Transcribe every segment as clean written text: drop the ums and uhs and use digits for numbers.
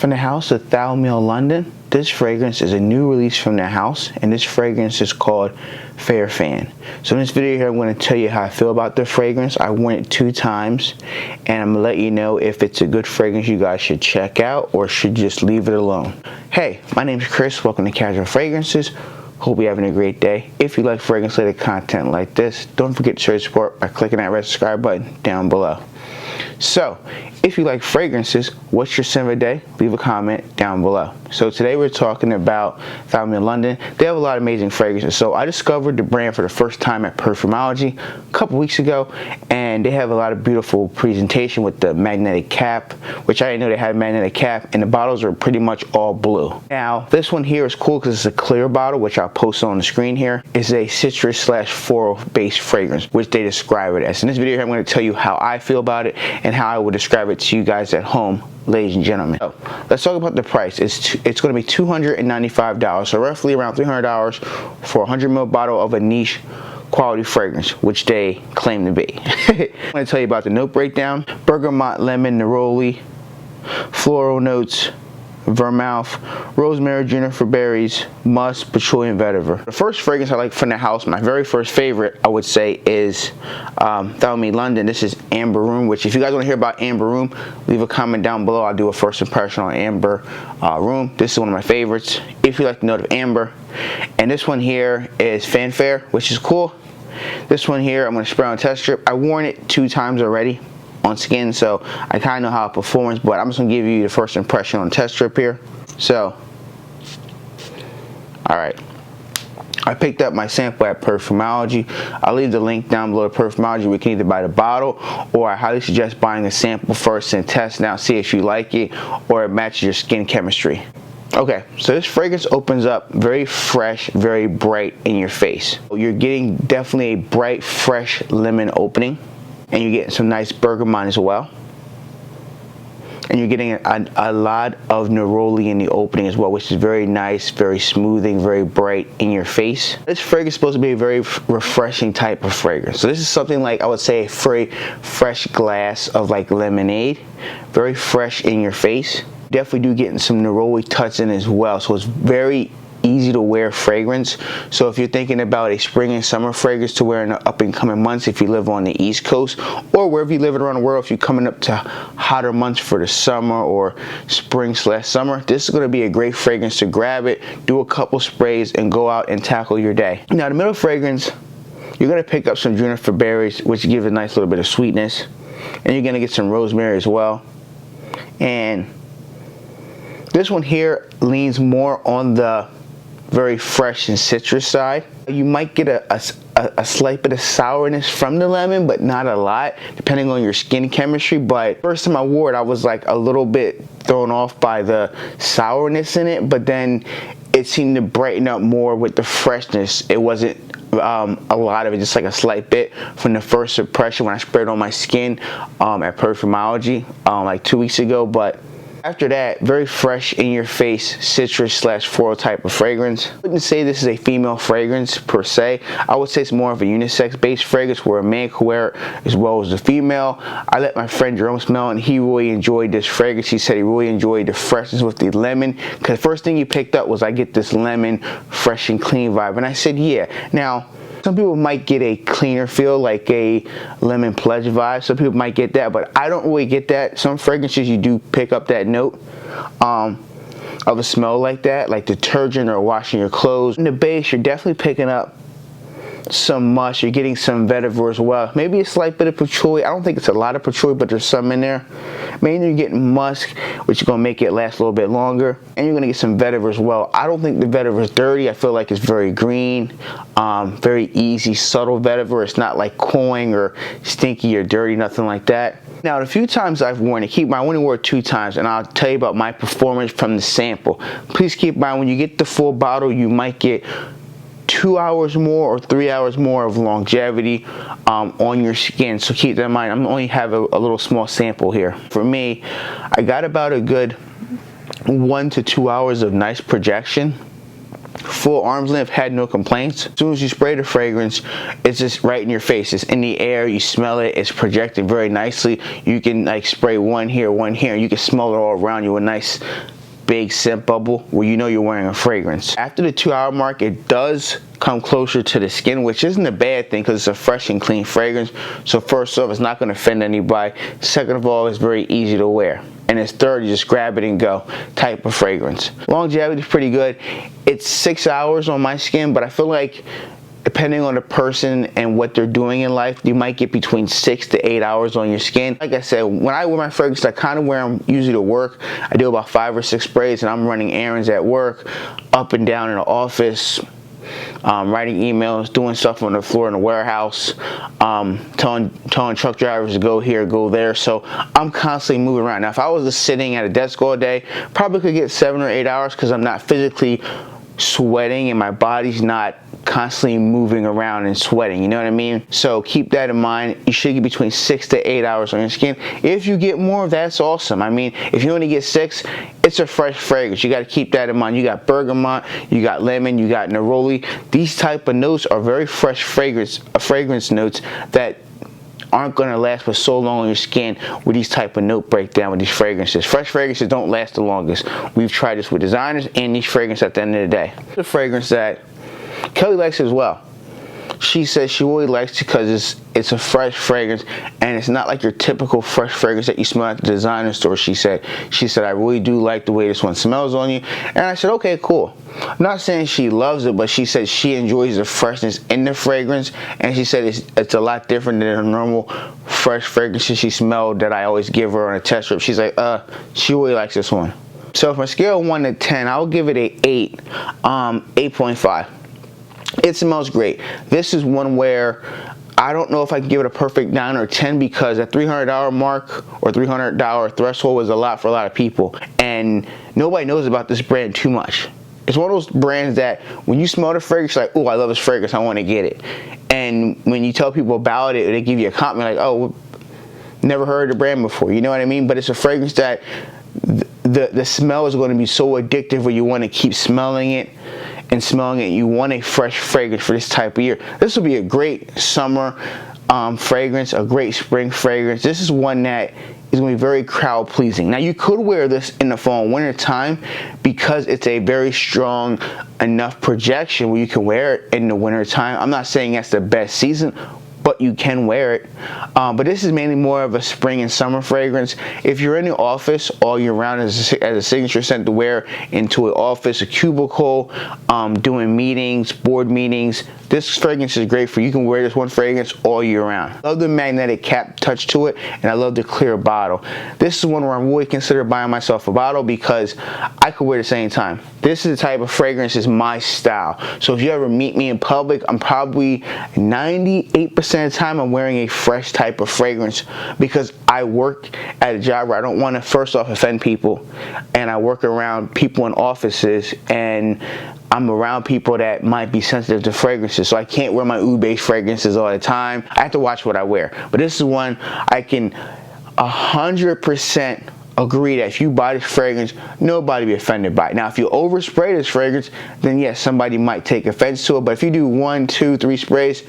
From the house of Thameen, London, this fragrance is a new release from their house, and this fragrance is called Fanfare. So in this video here, I'm going to tell you how I feel about the fragrance. I worn it 2 times, and I'm going to let you know if it's a good fragrance you guys should check out or should just leave it alone. Hey, my name is Chris. Welcome to Casual Fragrances. Hope you're having a great day. If you like fragrance-related content like this, don't forget to show your support by clicking that red subscribe button down below. So, if you like fragrances, what's your scent of the day? Leave a comment down below. So today we're talking about Thameen, London. They have a lot of amazing fragrances. So I discovered the brand for the first time at Perfumology a couple weeks ago, and they have a lot of beautiful presentation with the magnetic cap, which I didn't know they had a magnetic cap, and the bottles are pretty much all blue. Now, this one here is cool because it's a clear bottle, which I'll post on the screen here. It's a citrus/floral based fragrance, which they describe it as. In this video here, I'm going to tell you how I feel about it and how I would describe it to you guys at home, ladies and gentlemen. So let's talk about the price. It's going to be $295, so roughly around $300 for a 100 ml bottle of a niche quality fragrance, which they claim to be. I'm going to tell you about the note breakdown: bergamot, lemon, neroli, floral notes, vermouth, rosemary, juniper berries, musk, patchouli, and vetiver. The first fragrance I like from the house, my very first favorite, I would say, is Thameen, London. This is Amber Room, which if you guys want to hear about Amber Room, leave a comment down below. I'll do a first impression on Amber Room. This is one of my favorites, if you like the note of amber. And this one here is Fanfare, which is cool. This one here, I'm going to spray on a test strip. I worn it 2 times already on skin, so I kind of know how it performs, but I'm just going to give you the first impression on the test strip here. So, alright, I picked up my sample at Perfumology. I'll leave the link down below to Perfumology. We can either buy the bottle, or I highly suggest buying a sample first and test now, see if you like it or it matches your skin chemistry. Okay, so this fragrance opens up very fresh, very bright in your face. You're getting definitely a bright, fresh lemon opening, and you're getting some nice bergamot as well. And you're getting a lot of neroli in the opening as well, which is very nice, very smoothing, very bright in your face. This fragrance is supposed to be a very refreshing type of fragrance. So this is something like, I would say, a very fresh glass of like lemonade, very fresh in your face. Definitely do getting some neroli touch in as well, so it's very easy to wear fragrance. So if you're thinking about a spring and summer fragrance to wear in the up and coming months, if you live on the East Coast or wherever you live around the world, if you're coming up to hotter months for the summer or spring/summer, this is going to be a great fragrance to grab it, do a couple sprays, and go out and tackle your day. Now the middle fragrance, you're going to pick up some juniper berries, which gives a nice little bit of sweetness, and you're going to get some rosemary as well. And this one here leans more on the very fresh and citrus side. You might get a slight bit of sourness from the lemon, but not a lot, depending on your skin chemistry. But first time I wore it, I was like a little bit thrown off by the sourness in it, but then it seemed to brighten up more with the freshness. It wasn't a lot of it, just like a slight bit from the first impression when I sprayed it on my skin at Perfumology like 2 weeks ago. But after that, very fresh in your face citrus/floral type of fragrance. I wouldn't say this is a female fragrance per se. I would say it's more of a unisex based fragrance where a man could wear it as well as a female. I let my friend Jerome smell it, and he really enjoyed this fragrance. He said he really enjoyed the freshness with the lemon, because the first thing he picked up was, I get this lemon fresh and clean vibe. And I said, yeah. Now, some people might get a cleaner feel, like a lemon pledge vibe. Some people might get that, but I don't really get that. Some fragrances you do pick up that note of a smell like that, like detergent or washing your clothes. In the base, you're definitely picking up some musk. You're getting some vetiver as well. Maybe a slight bit of patchouli. I don't think it's a lot of patchouli, but there's some in there. Mainly you're getting musk, which is going to make it last a little bit longer. And you're going to get some vetiver as well. I don't think the vetiver is dirty. I feel like it's very green, very easy, subtle vetiver. It's not like cloying or stinky or dirty, nothing like that. Now, the few times I've worn it, I only wore it 2 times, and I'll tell you about my performance from the sample. Please keep in mind, when you get the full bottle, you might get 2 hours more or 3 hours more of longevity on your skin. So keep that in mind. I'm only have a little small sample here. For me, I got about a good 1 to 2 hours of nice projection. full arm's length, had no complaints. As soon as you spray the fragrance, it's just right in your face. It's in the air, you smell it, it's projected very nicely. You can like spray one here, you can smell it all around you, a nice big scent bubble where you know you're wearing a fragrance. After the 2-hour mark, it does come closer to the skin, which isn't a bad thing because it's a fresh and clean fragrance. So first off, it's not going to offend anybody. Second of all, it's very easy to wear. And it's third, you just grab it and go type of fragrance. Longevity is pretty good. It's 6 hours on my skin, but I feel like depending on the person and what they're doing in life, you might get between 6 to 8 hours on your skin. Like I said, when I wear my fragrance, I kind of wear them usually to work. I do about 5 or 6 sprays, and I'm running errands at work, up and down in the office, writing emails, doing stuff on the floor in the warehouse, telling truck drivers to go here, go there. So I'm constantly moving around. Now, if I was just sitting at a desk all day, probably could get 7 or 8 hours because I'm not physically sweating and my body's not constantly moving around and sweating, you know what I mean? So keep that in mind. You should get between 6 to 8 hours on your skin. If you get more, that's awesome. I mean, if you only get 6, it's a fresh fragrance. You got to keep that in mind. You got bergamot, you got lemon, you got neroli. These type of notes are very fresh fragrance notes that aren't going to last for so long on your skin with these type of note breakdown with these fragrances. Fresh fragrances don't last the longest. We've tried this with designers and these fragrances at the end of the day. The fragrance that Kelly likes as well. She says she really likes it because it's a fresh fragrance and it's not like your typical fresh fragrance that you smell at the designer store. She said I really do like the way this one smells on you. And I said, okay, cool. I'm not saying she loves it, but she said she enjoys the freshness in the fragrance, and she said it's a lot different than her normal fresh fragrances she smelled that I always give her on a test strip. She's like, she really likes this one. So from a scale of 1 to 10, I'll give it a 8, 8.5. It smells great. This is one where I don't know if I can give it a perfect 9 or 10 because that $300 mark or $300 threshold is a lot for a lot of people, and nobody knows about this brand too much. It's one of those brands that when you smell the fragrance, you're like, oh, I love this fragrance, I want to get it. And when you tell people about it, they give you a compliment like, oh, never heard of the brand before. You know what I mean? But it's a fragrance that the smell is going to be so addictive where you want to keep smelling it and smelling it. You want a fresh fragrance for this type of year. This will be a great summer fragrance, a great spring fragrance. This is one that is going to be very crowd pleasing. Now you could wear this in the fall and winter time because it's a very strong enough projection where you can wear it in the winter time. I'm not saying that's the best season, but you can wear it. But this is mainly more of a spring and summer fragrance. If you're in the office all year round as a signature scent to wear into an office, a cubicle, doing meetings, board meetings, this fragrance is great for you. You can wear this one fragrance all year round. I love the magnetic cap touch to it, and I love the clear bottle. This is one where I'm really consider buying myself a bottle because I could wear it at the same time. This is the type of fragrance is my style. So if you ever meet me in public, I'm probably 98% of the time I'm wearing a fresh type of fragrance because I work at a job where I don't want to first off offend people, and I work around people in offices, and I'm around people that might be sensitive to fragrances, so I can't wear my oud-based fragrances all the time. I have to watch what I wear. But this is one I can 100% agree that if you buy this fragrance, nobody will be offended by it. Now, if you overspray this fragrance, then yes, somebody might take offense to it. But if you do 1, 2, 3 sprays,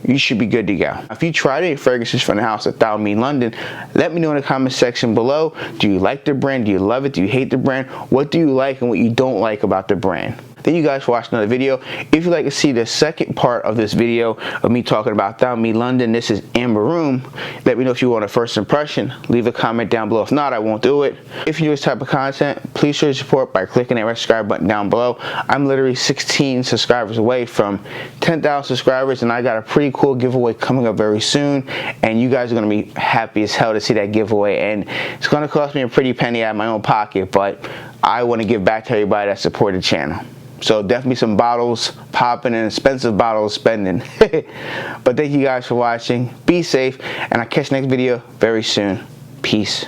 you should be good to go. If you tried any fragrances from the house at Thameen London, let me know in the comment section below. Do you like the brand? Do you love it? Do you hate the brand? What do you like and what you don't like about the brand? Thank you guys for watching another video. If you'd like to see the second part of this video of me talking about Thameen London, this is Amber Room. Let me know if you want a first impression. Leave a comment down below. If not, I won't do it. If you do this type of content, please show your support by clicking that red subscribe button down below. I'm literally 16 subscribers away from 10,000 subscribers, and I got a pretty cool giveaway coming up very soon, and you guys are going to be happy as hell to see that giveaway. And it's going to cost me a pretty penny out of my own pocket, but I want to give back to everybody that supported the channel. So definitely some bottles popping and expensive bottles spending. But thank you guys for watching. Be safe, and I'll catch you next video very soon. Peace.